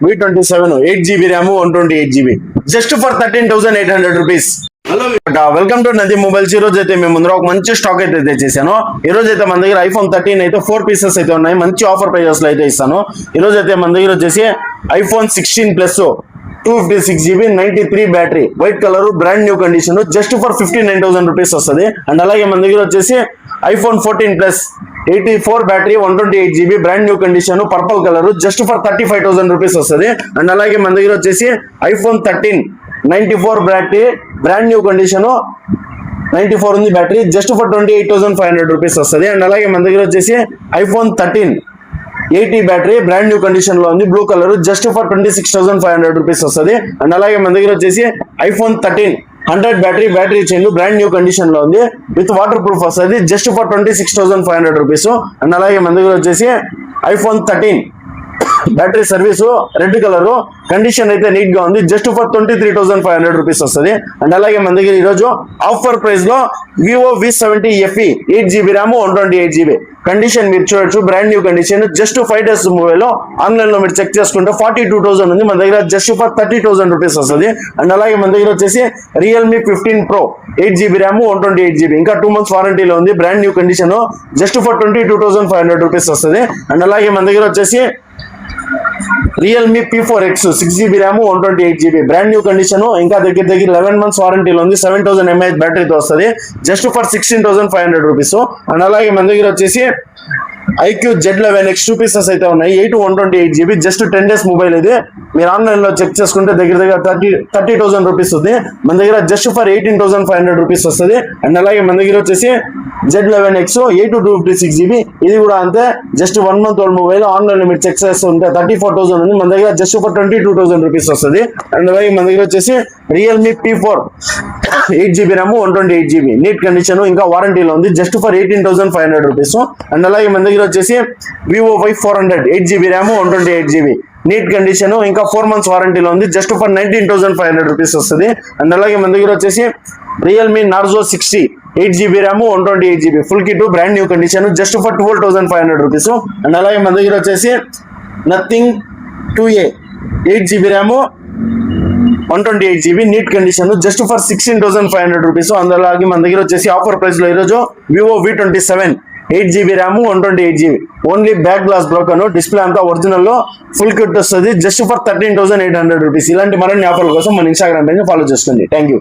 V27 8GB RAM 128GB just for 13,800 rupees. Hello welcome to నది mobiles. ఈ రోజు అయితే మేము ముందర ఒక మంచి స్టాక్ అయితే తెచ్చేసాను. ఈ రోజు అయితే మన దగ్గర ఐఫోన్ 13 అయితే 4 పీసెస్ అయితే ఉన్నాయి. మంచి ఆఫర్ ప్రైజెస్ లో అయితే ఇస్తాను. ఈ రోజు అయితే మన దగ్గర వచ్చేసి iPhone 16 plus 256GB 93 battery white colour brand new condition just for 59,000 rupees వస్తుంది. అండ్ అలాగే మన దగ్గర వచ్చేసి iPhone 14 plus 84 battery 128GB brand new condition purple colour just for 35,000 rupees వస్తుంది. అండ్ అలాగే మన దగ్గర వచ్చేసి iPhone 13 94 battery brand new condition 94 ఉంది బ్యాటరీ జస్ట్ ఫర్ 28,500 రూపీస్ వస్తుంది. అండ్ అలాగే మన దగ్గర వచ్చేసి iPhone 13 80 battery brand new condition లో ఉంది blue colour just for 26,500 rupees వస్తుంది. అండ్ అలాగే మన దగ్గర వచ్చేసి iPhone 13 100 battery change brand new condition లో ఉంది విత్ వాటర్ ప్రూఫ్ వస్తుంది జస్ట్ ఫర్ 26,500 రూపీస్. అండ్ అలాగే మన దగ్గర వచ్చేసి iPhone 13 battery service red colour condition అయితే నీట్ గా ఉంది జస్ట్ ఫర్ 23,500 రూపీస్ వస్తుంది. అండ్ అలాగే మన దగ్గర ఈరోజు ఆఫర్ ప్రైస్ లో Vivo V70 FE 8GB RAM 128GB condition మీరు చూడొచ్చు brand new condition just 5 days mobile online లో మీరు చెక్ చేసుకుంటే 42,000 ఉంది మన దగ్గర జస్ట్ ఫర్ 30,000 రూపీస్ వస్తుంది. అండ్ అలాగే మన దగ్గర వచ్చేసి Realme 15 Pro 8GB RAM 128GB ఇంకా 2 months వారంటీలో ఉంది brand new condition just for 22,500 rupees వస్తుంది. అండ్ అలాగే మన దగ్గర వచ్చేసి Realme P4X 6GB RAM 128GB brand new condition ఇంకా దగ్గర 11 months వారంటీలో ఉంది 7,000 mAh బ్యాటరీతో వస్తుంది జస్ట్ ఫర్ 16,500 రూపీస్. అండ్ అలాగే మన దగ్గర వచ్చేసి IQ Z11X 2 pieces అయితే ఉన్నాయి 8 128GB జస్ట్ 10 days మొబైల్ ఇది మీరు ఆన్లైన్ లో చెక్ చేసుకుంటే దగ్గర 30,000 రూపీస్ ఉంది మన దగ్గర జస్ట్ ఫర్ 18,500 రూపీస్ వస్తుంది. అండ్ అలాగే మన దగ్గర వచ్చేసి Z11X 8 256GB ఇది కూడా అంతే just 1 month old mobile online లో మీరు చెక్ చేస్తుంటే 34,000 ఉంది మన దగ్గర జస్ట్ ఫర్ 22,000 రూపీస్ వస్తుంది. అండ్ అలాగే మన దగ్గర వచ్చేసి Realme P4 8GB RAM 128GB neat condition ఇంకా వారంటీలో ఉంది జస్ట్ ఫర్ 18,500 రూపీస్. అండ్ అలాగే మన దగ్గర వచ్చేసి Vivo Y400 8GB RAM 128GB neat condition ఇంకా 4 months వారంటీలో ఉంది జస్ట్ ఫర్ 19,500 రూపీస్ వస్తుంది. అండ్ అలాగే మన దగ్గర వచ్చేసి Realme Narzo 60 8GB RAM 128GB full kit brand new condition just for 12,500 rupees. And అలాగే మన దగ్గర వచ్చేసి Nothing 2A 8GB RAM 128GB neat condition just for 16,500 rupees. అలాగే మన దగ్గర వచ్చేసి ఆఫర్ ప్రైస్ లో ఈరోజు Vivo V27 8GB RAM 128GB only back glass broken display అంతా ఒరిజినల్ లో ఫుల్ కిట్ వస్తుంది జస్ట్ ఫర్ 13,800 రూపీస్. ఇలాంటి మరిన్ని ఆఫర్ల కోసం మన ఇన్స్టాగ్రామ్ పేజ్ ఫాలో చేసుకోండి. Thank you.